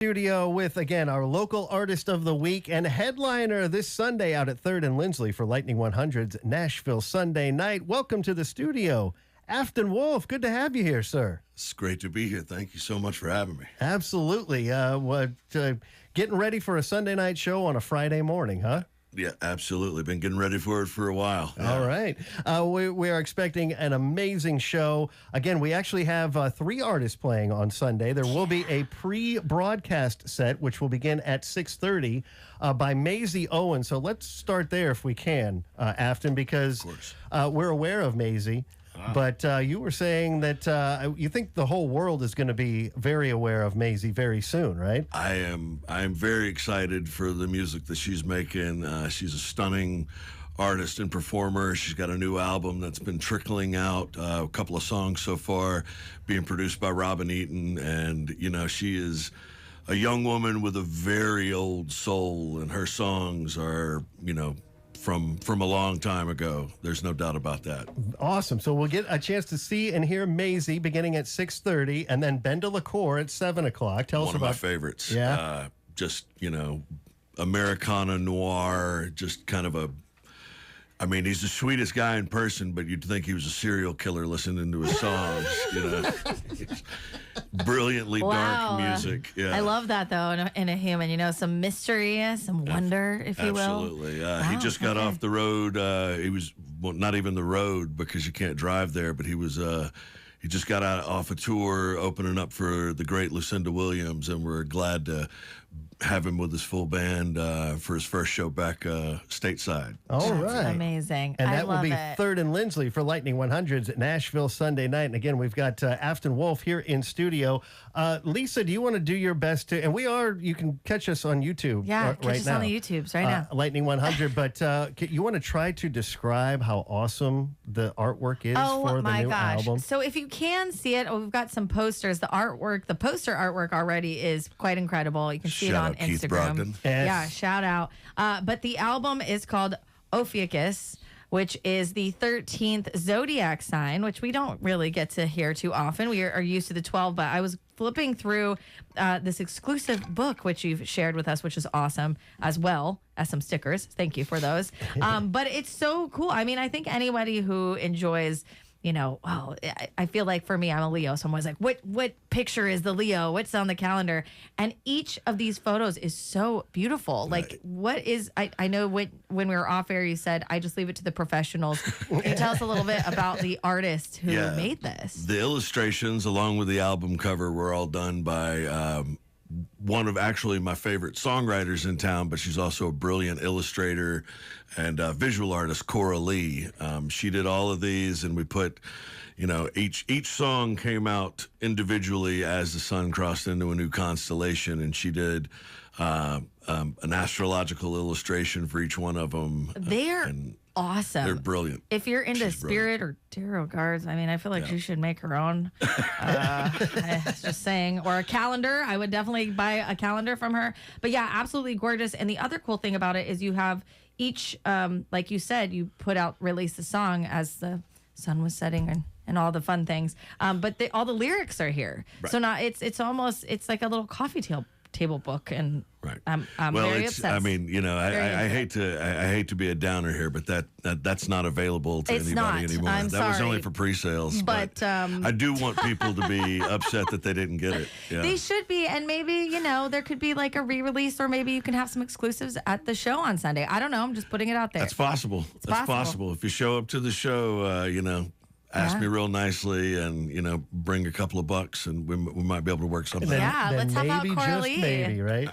Studio with, again, our local artist of the week and headliner this Sunday out at 3rd and Lindsley for Lightning 100's Nashville Sunday night. Welcome to the studio, Afton Wolfe. Good to have you here, sir. It's great to be here. Thank you so much for having me. Absolutely. Getting ready for a Sunday night show on a Friday morning, huh? Yeah, absolutely. Been getting ready for it for a while. Yeah. All right. We are expecting an amazing show. Again, we actually have 3 artists playing on Sunday. There will be a pre-broadcast set, which will begin at 6:30 by Maisie Owen. So let's start there if we can, Afton, because we're aware of Maisie. But you were saying that you think the whole world is going to be very aware of Maisie very soon, right? I am very excited for the music that she's making. She's a stunning artist and performer. She's got a new album that's been trickling out, a couple of songs so far, being produced by Robin Eaton. And, you know, she is a young woman with a very old soul, and her songs are, you know, from a long time ago. There's no doubt about that. Awesome. So we'll get a chance to see and hear Maisie beginning at 6:30, and then Ben de la Cour at 7 o'clock. Tell us about... One of my favorites. Yeah. Just, you know, Americana noir, just kind of a... I mean, he's the sweetest guy in person, but you'd think he was a serial killer listening to his songs, you know. Brilliantly dark music. Yeah. I love that, though, in a human. You know, some mystery, some wonder, if you will. Absolutely. He just got off the road. He was, well, not even the road because you can't drive there, but he was... he just got off a tour opening up for the great Lucinda Williams, and we're glad to have him with his full band for his first show back stateside. All right. That's amazing. And that I love will be it. 3rd and Lindsley for Lightning 100's at Nashville Sunday night. And again, we've got Afton Wolfe here in studio. Lisa, do you want to do your best to, and you can catch us on YouTube Yeah, right catch us now. on the YouTubes right now. Lightning 100, but you want to try to describe how awesome the artwork is for the new album? So if you can see it, we've got some posters. The poster artwork already is quite incredible. You can see it on Keith Instagram. Brogdon. Yes. Yeah, shout out. But the album is called Ophiuchus, which is the 13th zodiac sign, which we don't really get to hear too often. We are used to the 12, but I was flipping through this exclusive book, which you've shared with us, which is awesome, as well as some stickers. Thank you for those. But it's so cool. I mean, I think anybody who enjoys... You know, I feel like for me, I'm a Leo. So I'm always like, what picture is the Leo? What's on the calendar? And each of these photos is so beautiful. Like, what is, I know when we were off air, you said, I just leave it to the professionals. Can you tell us a little bit about the artist who made this? The illustrations, along with the album cover, were all done by one of actually my favorite songwriters in town, but she's also a brilliant illustrator and visual artist, Cora Lee. She did all of these, and we put, you know, each song came out individually as the sun crossed into a new constellation, and she did an astrological illustration for each one of them. They're awesome. They're brilliant. If you're into spirit or tarot cards, I mean, I feel like she should make her own. Just saying. Or a calendar. I would definitely buy a calendar from her. But yeah, absolutely gorgeous. And the other cool thing about it is you have each, like you said, you release the song as the sun was setting and all the fun things. But all the lyrics are here. Right. So now it's almost like a little coffee table book, and I'm very obsessed. I mean, you know, I hate to be a downer here, but that's not available to anybody anymore. That was only for pre-sales. But I do want people to be upset that they didn't get it. Yeah. They should be, and maybe, you know, there could be like a re-release, or maybe you can have some exclusives at the show on Sunday. I don't know. I'm just putting it out there. That's possible. That's possible. If you show up to the show, you know, ask me real nicely, and, you know, bring a couple of bucks, and we might be able to work something out. Let's have out Cora Lee. Maybe, right?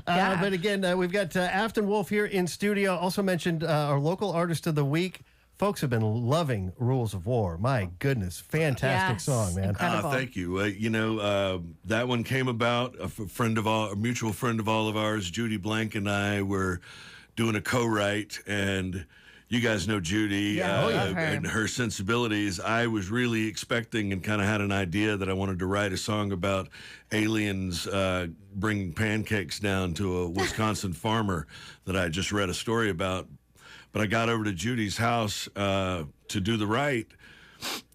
But again, we've got Afton Wolfe here in studio. Also mentioned our local artist of the week. Folks have been loving Rules of War. My goodness, fantastic song, man. Thank you. You know, that one came about. A mutual friend of all of ours, Judy Blank, and I were doing a co-write, and you guys know Judy and her sensibilities. I was really expecting and kind of had an idea that I wanted to write a song about aliens bringing pancakes down to a Wisconsin farmer that I just read a story about. But I got over to Judy's house to do the write,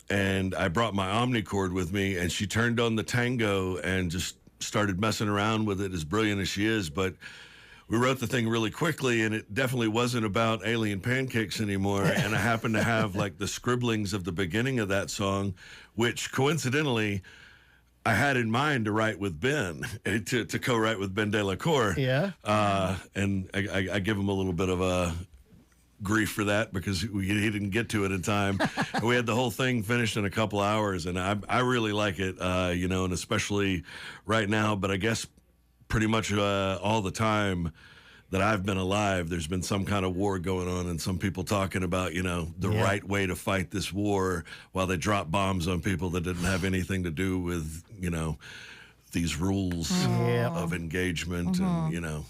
and I brought my Omnicord with me, and she turned on the tango and just started messing around with it, as brilliant as she is, but we wrote the thing really quickly, and it definitely wasn't about alien pancakes anymore. And I happened to have like the scribblings of the beginning of that song, which coincidentally I had in mind to write with Ben, to co-write with Ben De La Cour. Yeah. And I give him a little bit of a grief for that because he didn't get to it in time. We had the whole thing finished in a couple hours, and I really like it, and especially right now, but I guess pretty much all the time that I've been alive, there's been some kind of war going on, and some people talking about, the right way to fight this war while they drop bombs on people that didn't have anything to do with, these rules of engagement and,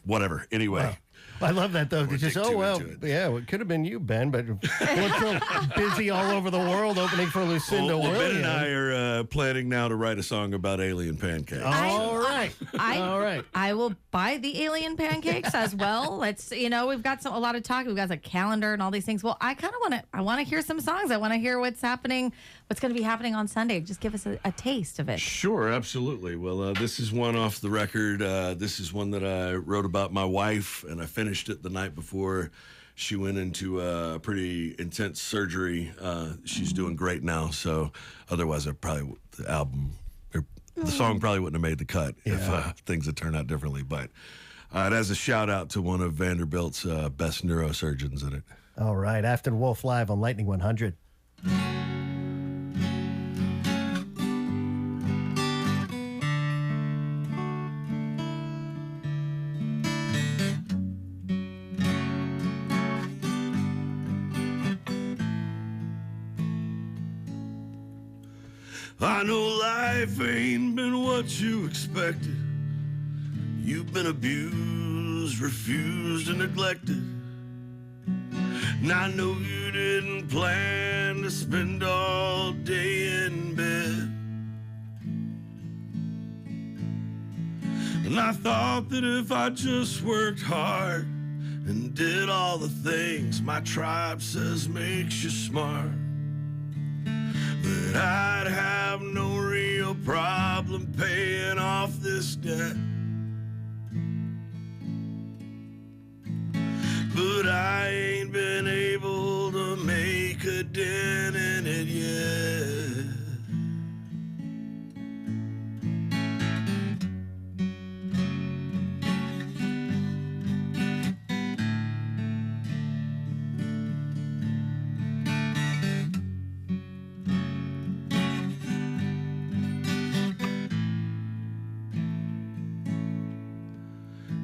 whatever. Anyway. Wow. I love that, though. Just, it could have been you, Ben, but we're so busy all over the world opening for Lucinda Williams. Ben and I are planning now to write a song about alien pancakes. All right. All right. I will buy the alien pancakes as well. Let's, we've got a lot of talk. We've got a calendar and all these things. Well, I kind of want to hear some songs. I want to hear what's happening, what's going to be happening on Sunday. Just give us a taste of it. Sure, absolutely. Well, this is one off the record. This is one that I wrote about my wife, and I finished it the night before she went into a pretty intense surgery. She's doing great now, so otherwise the song probably wouldn't have made the cut if things had turned out differently. But it has a shout out to one of Vanderbilt's best neurosurgeons in it. All right, Afton Wolfe live on Lightning 100. I know life ain't been what you expected. You've been abused, refused, and neglected. And I know you didn't plan to spend all day in bed. And I thought that if I just worked hard and did all the things my tribe says makes you smart, that I'd have no real problem paying off this debt. But I ain't been able to make a dent in it yet.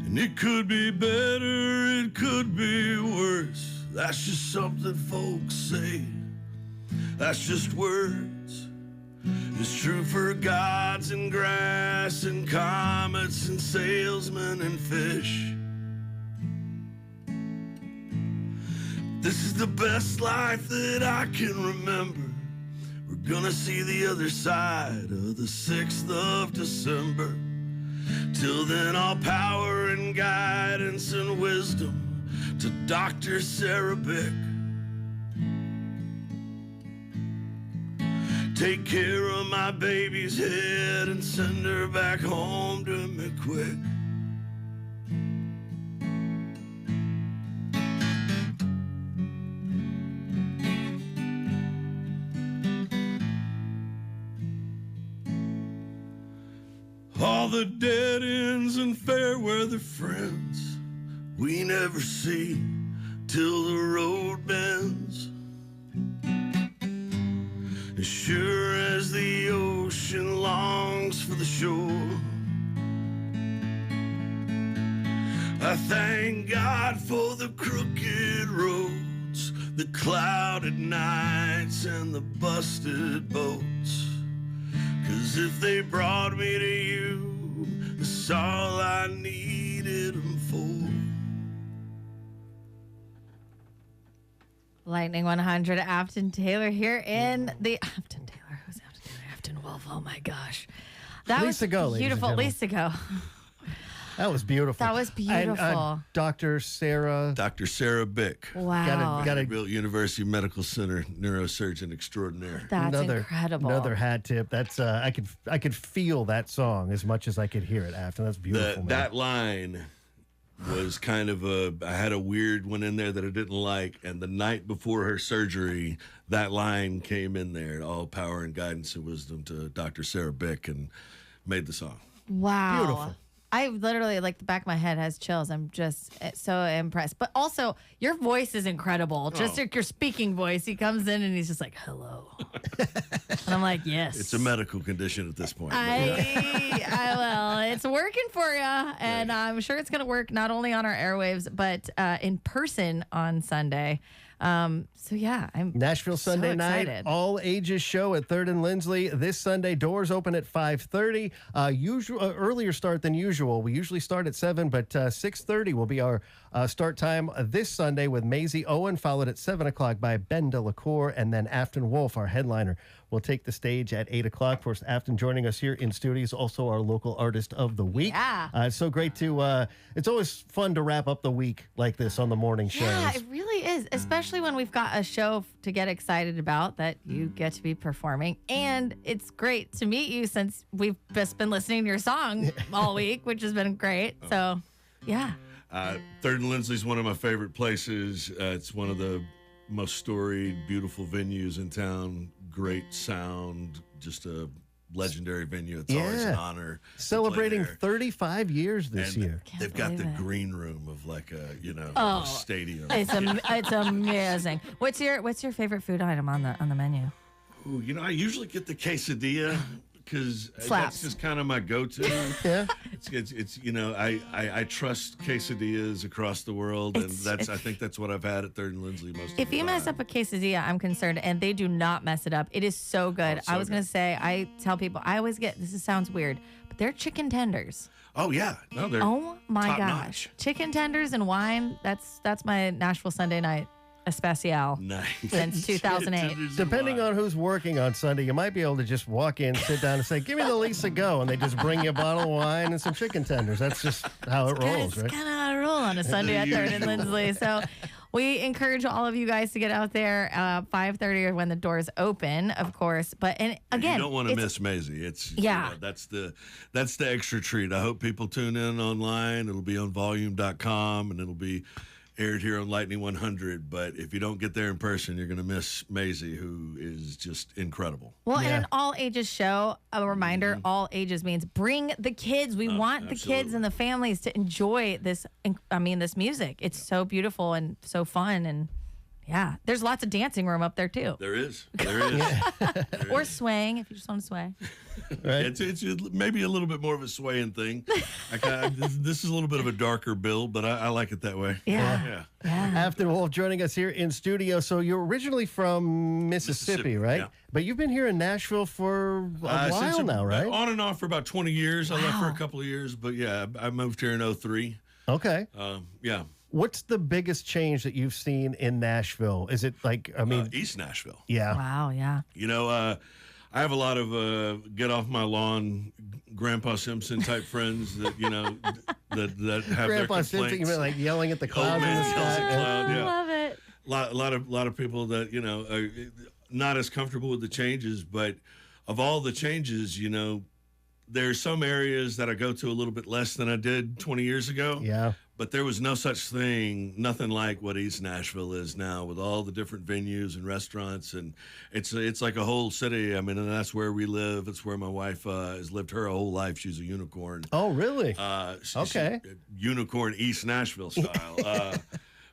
And it could be better, it could be worse. That's just something folks say. That's just words. It's true for gods and grass and comets and salesmen and fish. This is the best life that I can remember. We're gonna see the other side of the 6th of December. Till then, all power and guidance and wisdom to Dr. Sarah Bick. Take care of my baby's head and send her back home to me quick. All the dead ends and fair weather friends we never see till the road bends. As sure as the ocean longs for the shore, I thank God for the crooked roads, the clouded nights, and the busted boats. 'Cause if they brought me to you, that's all I needed them for. Lightning 100, Afton Taylor here in the Afton Taylor. Who's Afton Taylor? Afton Wolfe. Oh my gosh, that Lisa was go, ladies and beautiful. gentlemen. Lisa go. That was beautiful. That was beautiful. And, Dr. Sarah. Dr. Sarah Bick. Wow. Got a Vanderbilt University Medical Center neurosurgeon extraordinaire. That's incredible. Another hat tip. That's I could feel that song as much as I could hear it, Afton. That's beautiful. That line was kind of I had a weird one in there that I didn't like, and the night before her surgery, that line came in there, all power and guidance and wisdom to Dr. Sarah Bick, and made the song. Wow. Beautiful. I literally, like, the back of my head has chills. I'm just so impressed. But also, your voice is incredible. Just like your speaking voice. He comes in and he's just like, hello. And I'm like, yes. It's a medical condition at this point. Well, it's working for you. And I'm sure it's going to work not only on our airwaves, but in person on Sunday. So yeah, I'm Nashville Sunday so night, excited. all ages show at 3rd and Lindsley this Sunday. Doors open at 5:30. Earlier start than usual. We usually start at 7, but 6:30 will be our start time this Sunday with Maisie Owen, followed at 7 o'clock by Ben Delacour, and then Afton Wolfe, our headliner, will take the stage at 8 o'clock. Of course, Afton joining us here in studios, also our local artist of the week. Yeah. It's so great to. It's always fun to wrap up the week like this on the morning shows. Yeah, it really is, especially when we've got a show to get excited about that you get to be performing. And it's great to meet you since we've just been listening to your song all week, which has been great. So, yeah. 3rd and Lindsley is one of my favorite places. It's one of the most storied, beautiful venues in town. Great sound, just a legendary venue. It's always an honor. Celebrating to play 35 years this and year. They've got the believe it. green room of like a stadium. It's amazing. What's your favorite food item on the menu? Ooh, I usually get the quesadilla because Slaps. that's just kind of my go-to. Yeah. It's I trust quesadillas across the world, and I think that's what I've had at 3rd and Lindsley most of the time. If you mess up a quesadilla, I'm concerned, and they do not mess it up. It is so good. so I was going to say, I tell people, I always get, sounds weird, but they're chicken tenders. Oh yeah, no, they're Oh my top gosh. notch. Chicken tenders and wine, that's my Nashville Sunday night especial Nice. since 2008. Depending on who's working on Sunday, you might be able to just walk in, sit down, and say, "Give me the Lisa Go," and they just bring you a bottle of wine and some chicken tenders. That's just how it rolls, It's right? kind of how it roll on a Sunday at 3rd and Lindsley. So we encourage all of you guys to get out there 5:30 when the doors open, of course. But and again, you don't want to it's- miss Maisie. It's Yeah. that's the extra treat. I hope people tune in online. It'll be on volume.com and it'll be aired here on Lightning 100. But if you don't get there in person, you're going to miss Maisie, who is just incredible. Well, Yeah. and an all ages show, a reminder, all ages means bring the kids. We want the kids absolutely. and the families to enjoy this. This music. It's so beautiful and so fun. And yeah, there's lots of dancing room up there too. There is. There is. Or swaying if you just want to sway. Right. It's maybe a little bit more of a swaying thing. This is a little bit of a darker build, but I like it that way. Yeah. Afton Wolfe joining us here in studio. So you're originally from Mississippi, right? yeah. But you've been here in Nashville for a Since while now, right? On and off for about 20 years. I left for a couple of years, but yeah, I moved here in 2003. Okay. Yeah. What's the biggest change that you've seen in Nashville? Is it like, I mean, East Nashville. yeah. Wow. Yeah. I have a lot of get off my lawn, Grandpa Simpson type friends that that have Grandpa their Simpson, complaints. you mean like yelling at the clouds in man the yells at sky? clouds. I Yeah. love it. lot of people that are not as comfortable with the changes, but of all the changes, there's some areas that I go to a little bit less than I did 20 years ago. Yeah. But there was no such thing, nothing like what East Nashville is now, with all the different venues and restaurants, and it's like a whole city. I mean, and that's where we live. It's where my wife has lived her whole life. She's a unicorn. Oh, really? Okay. Unicorn East Nashville style.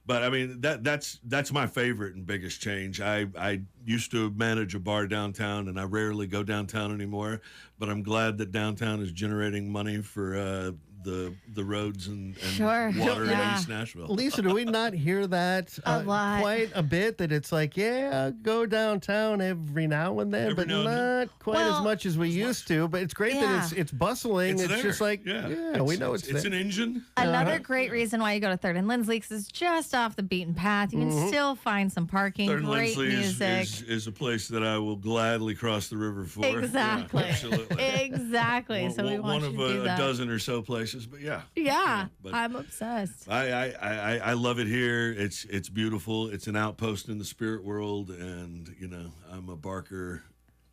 But I mean, that's my favorite and biggest change. I used to manage a bar downtown, and I rarely go downtown anymore. But I'm glad that downtown is generating money for the roads and Sure. water Yeah. in East Nashville. Lisa, do we not hear that A lot. quite a bit? That it's like, yeah, go downtown every now and then, Every but now and then. not quite as Well, much as we used to. But it's great Yeah. that it's bustling. It's there. just like, yeah, we know it's it's there. an engine. Another great reason why you go to 3rd and Lindsley because it's just off the beaten path. You can still find some parking, Third great Lindsley music. is a place that I will gladly cross the river for. Exactly. Yeah, absolutely. Exactly. So we want one you of to do a that. dozen or so places places, but yeah. Yeah, but I'm obsessed. I love it here. It's beautiful. It's an outpost in the spirit world, and I'm a Barker,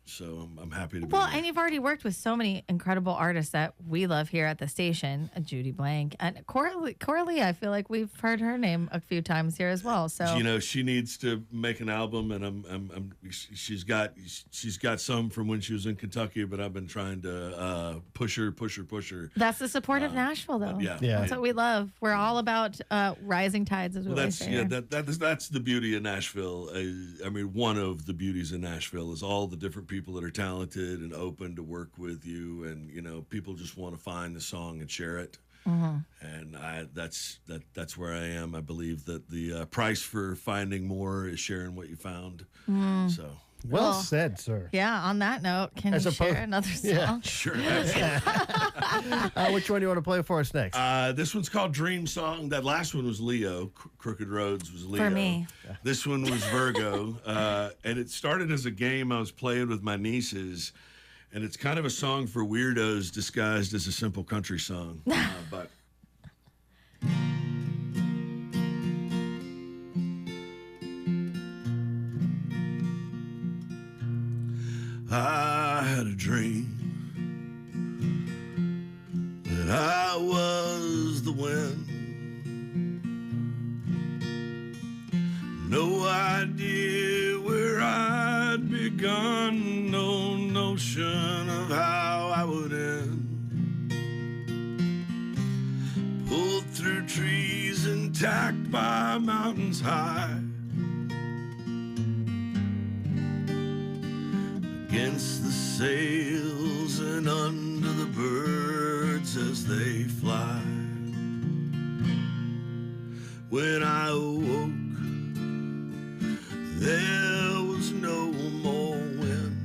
so I'm happy to be Well, here. and you've already worked with so many incredible artists that we love here at the station. Judy Blank and Coralie. I feel like we've heard her name a few times here as well. So she needs to make an album, and she's got some from when she was in Kentucky, but I've been trying to push her. that's the support of Nashville, though. Yeah. That's what we love. We're all about rising tides, as we always say here. That's the beauty of Nashville. I mean, one of the beauties of Nashville is all the different people that are talented and open to work with you, and people just want to find the song and share it. And that's where I am. I believe that the price for finding more is sharing what you found. So Well said, sir. Yeah, on that note, can you share another song? Yeah. sure. Which one do you want to play for us next? This one's called Dream Song. That last one was Leo. Crooked Roads was Leo. For me. This one was Virgo. And it started as a game I was playing with my nieces. And it's kind of a song for weirdos disguised as a simple country song. But I had a dream that I was the wind. No idea where I'd begun, no notion of how I would end. Pulled through trees intact by mountains high, against the sails and under the birds as they fly. When I awoke, there was no more wind.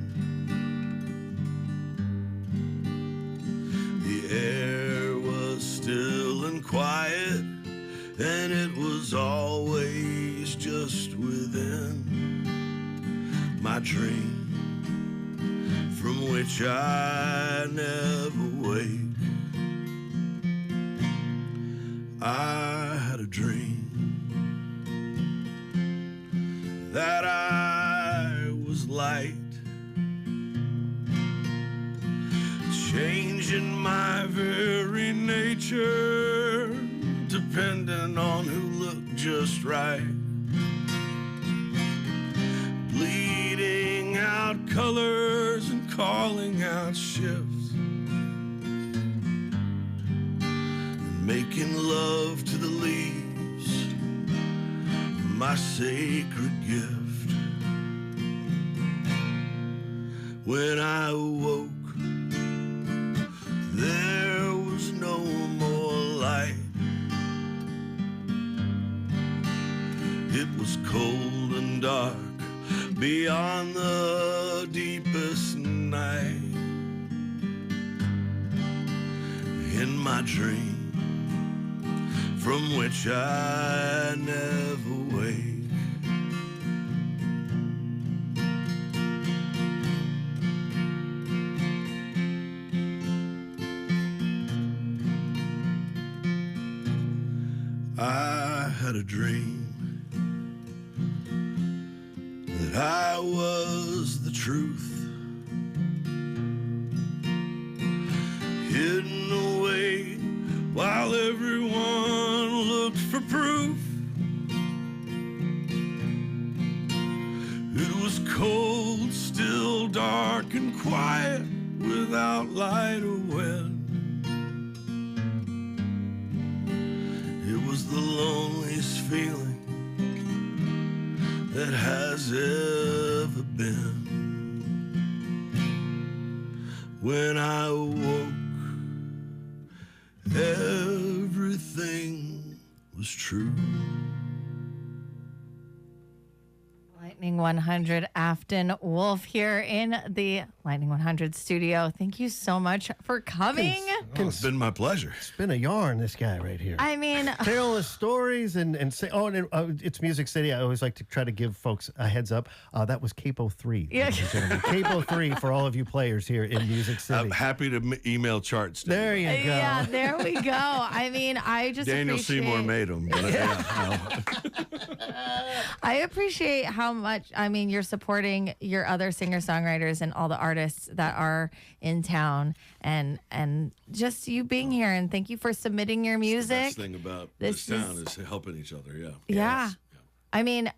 The air was still and quiet, and it was always just within my dream, from which I never wake. I had a dream that I was light, changing my very nature, depending on who looked just right, bleeding out colors and calling out shifts, and making love to the leaves, my sacred gift. When I awoke, there was no more light. It was cold and dark beyond the deepest night. In my dream, from which I never wake. I had a dream that I was the truth, hidden away while everyone looked for proof. It was cold, still, dark, and quiet, without light or wind. It was the loneliest feeling that has ever been. When I awoke, everything was true. Lightning 100, Afton Wolfe here in the Lightning 100 studio. Thank you so much for coming. It's been my pleasure. It's been a yarn, this guy right here. I mean, Tell us stories and say, it's Music City. I always like to try to give folks a heads up. That was Capo 3. Yeah. Capo 3 for all of you players here in Music City. I'm happy to email charts. To There you. you go. yeah, there we go. I mean, I just Daniel Seymour made them. I appreciate how much, you're supporting your other singer-songwriters and all the artists that are in town and just you being here. And thank you for submitting your music. The best thing about this town is helping each other. Yeah. Yeah. Yes. I mean,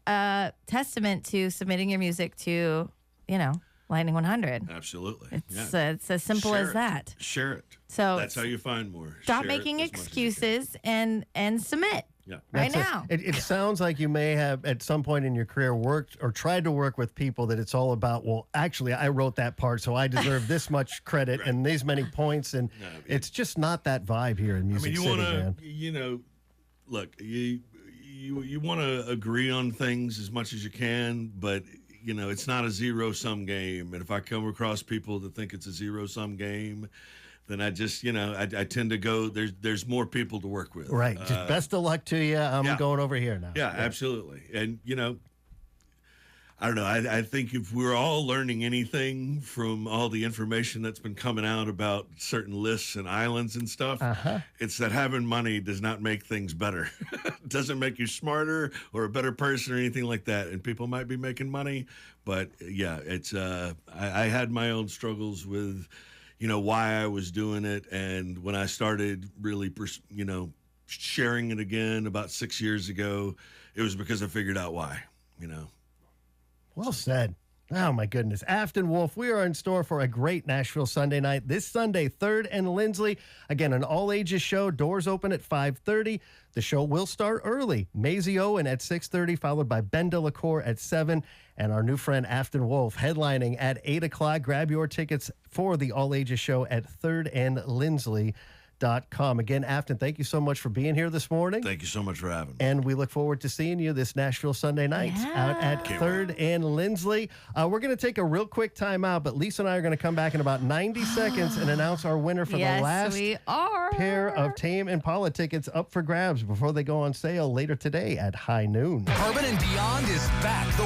testament to submitting your music to, Lightning 100. Absolutely. It's as simple Share as it. that. Share it. So that's how you find more. Stop Share it making as much as you can. excuses and submit. Yeah. Right now. It sounds like you may have at some point in your career worked or tried to work with people that it's all about, well, actually, I wrote that part, so I deserve this much credit and these many points. And it's just not that vibe here in Music City, man. Look, you want to agree on things as much as you can, but it's not a zero-sum game. And if I come across people that think it's a zero-sum game, then I just, I tend to go, there's more people to work with. Right. Just best of luck to you. I'm going over here now. Yeah, absolutely. And, I don't know. I think if we're all learning anything from all the information that's been coming out about certain lists and islands and stuff, it's that having money does not make things better. It doesn't make you smarter or a better person or anything like that. And people might be making money, but yeah, it's I had my own struggles with, why I was doing it. And when I started really, sharing it again about 6 years ago, it was because I figured out why, Well said. Oh, my goodness. Afton Wolfe, we are in store for a great Nashville Sunday night. This Sunday, 3rd and Lindsley. Again, an all-ages show. Doors open at 5:30. The show will start early. Maisie Owen at 6:30, followed by Ben Delacour at 7. And our new friend Afton Wolfe headlining at 8 o'clock. Grab your tickets for the all-ages show at 3rd and Lindsley.com. Again, Afton, thank you so much for being here this morning. Thank you so much for having me. And we look forward to seeing you this Nashville Sunday night out at 3rd and Lindsley. We're going to take a real quick time out, but Lisa and I are going to come back in about 90 seconds and announce our winner for the last pair of Tame Impala tickets up for grabs before they go on sale later today at high noon. Urban and Beyond is back. The